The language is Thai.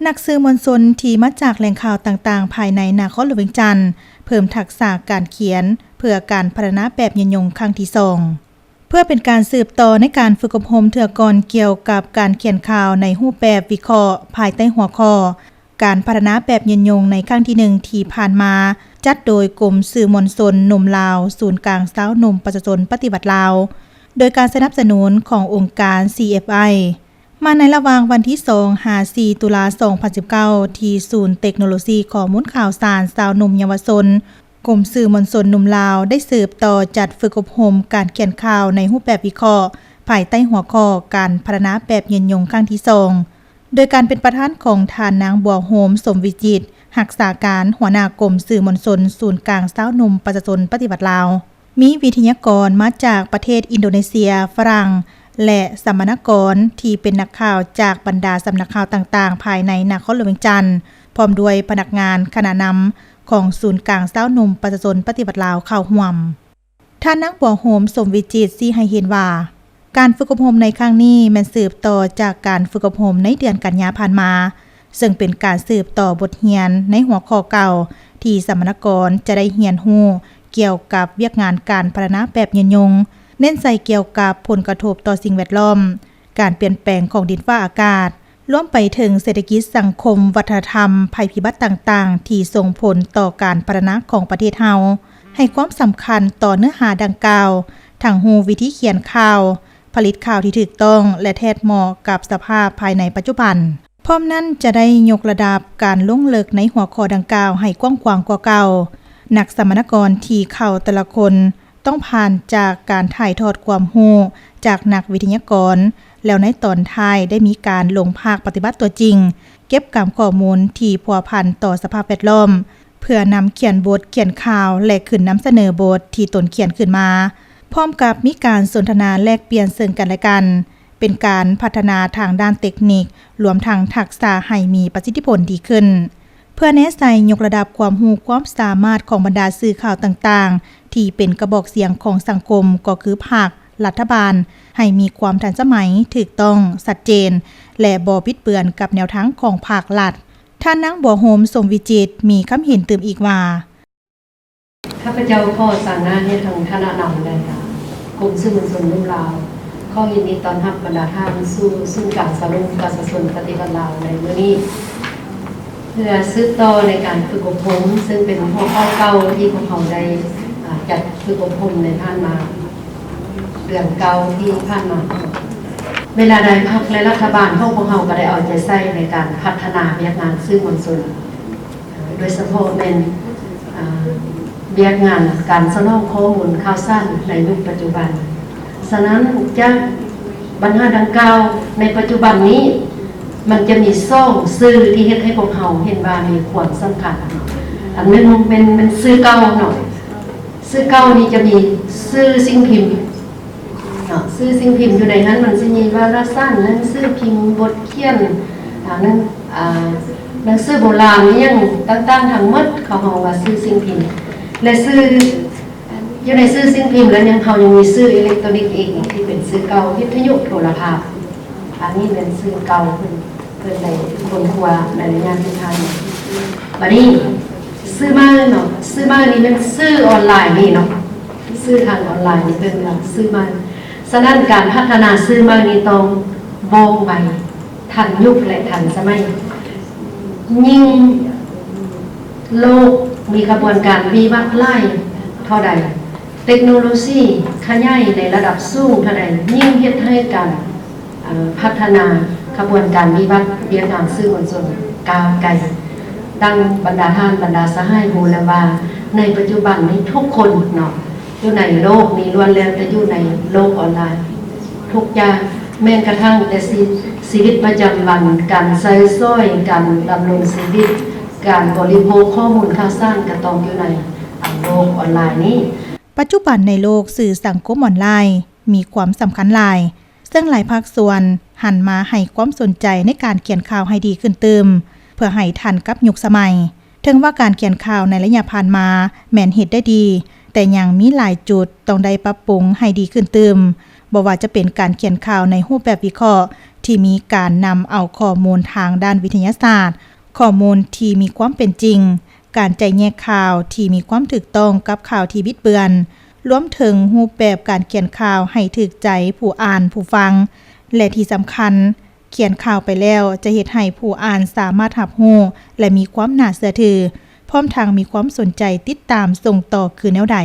นักสื่อมวลชนที่มาจากแหล่งข่าวต่างๆภายในนครหลวงเวียงจันทน์เพิ่มทักษะการเขียนเพื่อการพัฒนาแบบยืนยงครั้งที่2เพื่อเป็นการสืบต่อในการฝึกอบรมเถื่อก่อนเกี่ยวกับการเขียนข่าวในรูปแบบวิเคราะห์ภายใต้หัวข้อการพัฒนาแบบยืนยงในครั้งที่1ที่ผ่านมาจัดโดยกรมสื่อมวลชนหนุ่มลาวศูนย์กลางสาวหนุ่มประชาชนปฏิบัติลาวโดยการสนับสนุนขององค์การ CFIมาในระหว่างวันที่2-4 ตุลาคม 2019 ที่ศูนย์เทคโนโลยีข้อมูลข่าวสารสาวหนุ่มเยาวชนกรมสื่อมวลชนหนุ่มลาวได้สืบต่อจัดฝึกอบรมการเขียนข่าวในรูปแบบวิเคราะห์ภายใต้หัวข้อการพัฒนาแบบยืนยงครั้งที่2โดยการเป็นประธานของท่านนางบัวโฮมสมวิจิตรรักษาการหัวหน้ากรมสื่อมวลชนศูนย์กลางสาวหนุ่มประชาชนปฏิบัติลาวมีวิทยากรมาจากประเทศอินโดนีเซียฝรั่งและสัมมนากรที่เป็นนักข่าวจากบรรดาสำนักข่าวต่างๆภายในนครหลวงเวียงจันทน์พร้อมด้วยพนักงานคณะนำของศูนย์กลางสาวหนุ่มประชาชนปฏิบัติลาวเข้าร่วมท่านนางบัวโฮมสมวิจิตรชี้ให้เห็นว่าการฝึกอบรมในครั้งนี้แม้นสืบต่อจากการฝึกอบรมในเดือนกันยายนผ่านมาซึ่งเป็นการสืบต่อบทเรียนในหัวข้อเก่าที่สัมมนากรจะได้เรียนรู้เกี่ยวกับเวียกงานการพัฒนาแบบยืนยงเน้นใส่เกี่ยวกับผลกระทบต่อสิ่งแวดล้อมการเปลี่ยนแปลงของดินฟ้าอากาศรวมไปถึงเศรษฐกิจสังคมวัฒนธรรมภัยพิบัติต่างๆที่ส่งผลต่อการพัฒนาของประเทศเฮาให้ความสำคัญต่อเนื้อหาดังกล่าวทั้งฮู้วิธีเขียนข่าวผลิตข่าวที่ถูกต้องและแท้เหมาะกับสภาพภายในปัจจุบันพร้อมนั้นจะได้ยกระดับการลงลึกในหัวข้อดังกล่าวให้กว้างขวางกว่าเก่านักสัมมนากรที่เข้าแต่ละคนต้องผ่านจากการถ่ายทอดความรู้จากนักวิทยากรแล้วในตอนท้ายได้มีการลงภาคปฏิบัติตัวจริงเก็บกำข้อมูลที่พัวพันต่อสภาพแวดล้อมเพื่อนำเขียนบทเขียนข่าวและขึ้นนำเสนอบทที่ตนเขียนขึ้นมาพร้อมกับมีการสนทนาแลกเปลี่ยนซึ่งกันและกันเป็นการพัฒนาทางด้านเทคนิครวมทั้งทักษะให้มีประสิทธิผลดีขึ้นเพื่อแนะใส่ยกระดับความรู้ความสามารถของบรรดาสื่อข่าวต่างๆที่เป็นกระบอกเสียงของสังคมก็คือภาครัฐบาลให้มีความทันสมัยถูกต้องชัดเจนและบ่บิดเบือนกับแนวทางของภาครัฐท่านนางบัวโฮมสมวิจิตรมีคำเห็นเติมอีกว่าข้าพเจ้าขอสั่งงานให้ทางคณะนำเลยค่ะกรมสื่อมวลชนรุ่นลาวขอยินดีต้อนรับบรรดาท่านสู่ศูนย์กลางสาวหนุ่มประชาชนปฏิบัติลาวในมื้อนี้เพื่อสืบต่อในการฝึกอบรมซึ่งเป็นหัวข้อเก่าที่พวกเราได้จัดฝึกอบรมในผ่านมาเรื่องเก่าที่ผ่านมาเวลาใดพรรคและรัฐบาลพวกเราก็ได้เอาใจใส่ในการพัฒนาเวียกงานสื่อมวลชนโดยเฉพาะเป็นเวียกงานการสนองข้อมูลข่าวสารในยุคปัจจุบันฉะนั้นจากปัญหาดังกล่าวในปัจจุบันนี้มันจะมีซ่องสื่อที่เฮ็ดให้พวกเราเห็นว่ามีความสำคัญอันนึงเป็นสื่อเก่าเนาะสื่อเก่านี่จะมีสื่อสิ่งพิมพ์เนาะสื่อสิ่งพิมพ์อยู่ในนั้นมันจะมีวารสารหนังสือพิมพ์บทเขียนนั้นหนังสือโบราณนี่ยังต่างๆทั้งหมดเขาเฮาว่าสื่อสิ่งพิมพ์และสื่ออยู่ในสื่อสิ่งพิมพ์แล้วยังเขายังมีสื่ออิเล็กทรอนิกส์อีกที่เป็นสื่อเก่าวิทยุโทรทัศน์อันนี้เป็นสื่อเก่าเพิ่นในคนครัวในระยะที่ผ่านมาบัดนี้ซื้อมาเนาะซื้อมานี่เป็นซื้อออนไลน์นี่เนาะซื้อทางออนไลน์นี่เป็นซื้อมาฉะนั้นการพัฒนาซื้อมานี่ต้องว่องไวทันยุคและทันสมัยยิ่งโลกมีกระบวนการวิวัฒน์ไล่เท่าใดเทคโนโลยีขยายในระดับสูงเท่าใดยิ่งเฮ็ดให้การพัฒนาขบวนการวิวัฒน์เวียกงานสื่อมวลชนก้าวไกลดังบรรดาท่านบรรดาสหายรู้แล้วว่าในปัจจุบันนี้ทุกคนเนาะอยู่ในโลกนี้ล้วนแล้วจะอยู่ในโลกออนไลน์ทุกอย่างแม้กระทั่งแต่ชีวิตประจำวันการใช้สอยการดำรงชีวิตการบริโภคข้อมูลข่าวสารก็ต้องอยู่ในโลกออนไลน์นี้ปัจจุบันในโลกสื่อสังคมออนไลน์มีความสำคัญหลายซึ่งหลายภาคส่วนหันมาให้ความสนใจในการเขียนข่าวให้ดีขึ้นเติมเพื่อให้ทันกับยุคสมัยถึงว่าการเขียนข่าวในระยะผ่านมาแม้นเฮ็ดได้ดีแต่ยังมีหลายจุดต้องได้ปรับปรุงให้ดีขึ้นเติมบ่ว่าจะเป็นการเขียนข่าวในรูปแบบวิเคราะห์ ที่มีการนำเอาข้อมูลทางด้านวิทยาศาสตร์ข้อมูลที่มีความเป็นจริงการแจกแยกข่าวที่มีความถูกต้องกับข่าวที่บิดเบือนรวมถึงรูปแบบการเขียนข่าวให้ถูกใจผู้อ่านผู้ฟังและที่สำคัญเขียนข่าวไปแล้วจะเฮ็ดให้ผู้อ่านสามารถรับรู้และมีความน่าเชื่อถือพร้อมทั้งมีความสนใจติดตามส่งต่อคือแนวใด